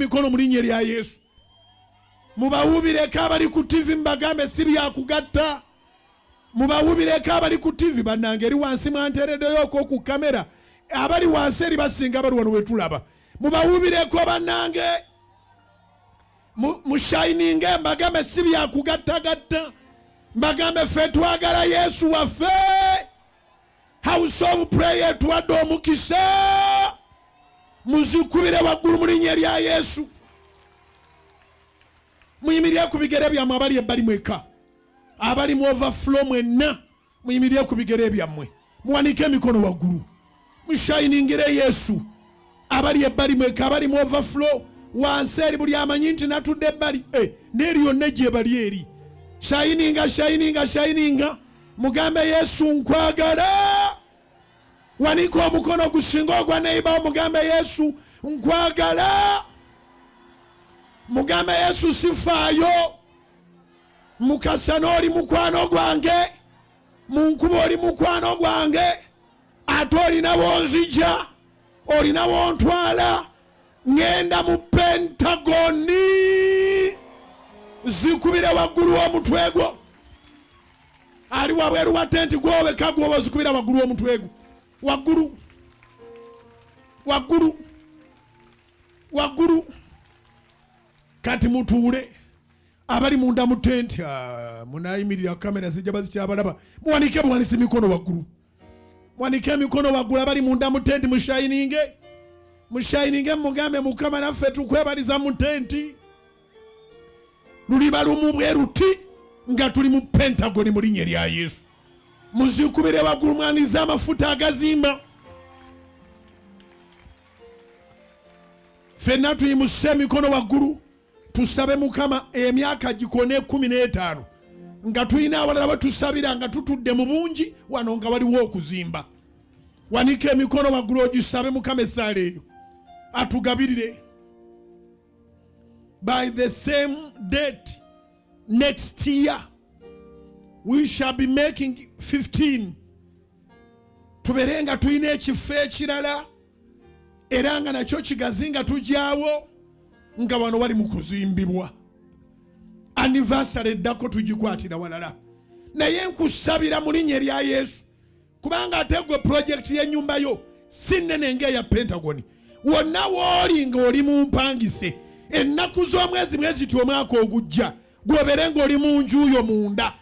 mikono mu linnya lya Yesu. Mubawubireko abali ku TV mbagambe si byakugatta. Mubawubireko abali ku TV bannange eri wansi mwanteereddeyo ku kamera. Abali wansi eri basinga abali wano wetulaba. Mubawubireko bannange. Mushininge mbagambe si byakugattagatta. Mbagambe ffe twagala Yesu waffe. House of prayer tuwadde omukisa. Muzikubire waggulu mu linnya lya Yesu. Muyimirire ku bigere byammwe abali ebbali mweka. Abali mu overflow mwenna. Muyimirire ku bigere byammwe. Muwanike emikono waggulu. Mushiningire Yesu. Abali ebbali mweka abali mu overflow. Wansi eri buli amanyi nti natudde ebbali. N'eri yonna gye bali eri. Shininga. Mugambe Yesu nkwagala. Wanika omukono gusinga ogwa neighbor mugambe Yesu nkwagala. Mugambe Yesu sifaayo. Mukasana oli mukwano gwange. Munkuba oli mukwano gwange. Ate olina wonzija. Olina wontwala. Ngenda mu Pentagoni. Zikubire waggulu w'omutwe gwo. Ali wabweru wa tenti gwowe kagwo zikubire waggulu w'omutwe gwo. Waggulu. Kati mutuule. Abali munda mu tenti. Munayimirira kamera zijja bazikyabalaba. Muwanike buwanise mikono waggulu. Muwanike emikono waggulu abali munda mu tenti mushininge. Mushininge mugambe Mukama naffe tukwebaliza mu tenti. Luliba lumu bwe ruti nga tuli mu Pentagoni mu linnya lya Yesu. Muzikubire waggulu mwaniza amafuta agazimba. Ffenna tuyimuse emikono waggulu. Tusabe Mukama emyaka gikone 15 nga tulina abalala batusabira nga tutudde mu bungi wano nga waliwo okuzimba. Wanike emikono waggulu ogisabe Mukama essaala eyo atugabirire. By the same date next year we shall be making 15. Tuberenga tulina ekifo ekirala era nga nakyo kigazi nga tujyawo nga wano wali mu kuzimbibwa. Anniversary eddako tugikwatira walala. Naye nkusabira mu linnya lya Yesu kubanga ate gwe project y'ennyumba yo si nnene ng'eya Pentagoni. Wonna w'oli nga oli mu mpangise. Ennaku z'omwezi bwe ziti omwaka ogujja gw'obeere ng'oli mu nju yo munda.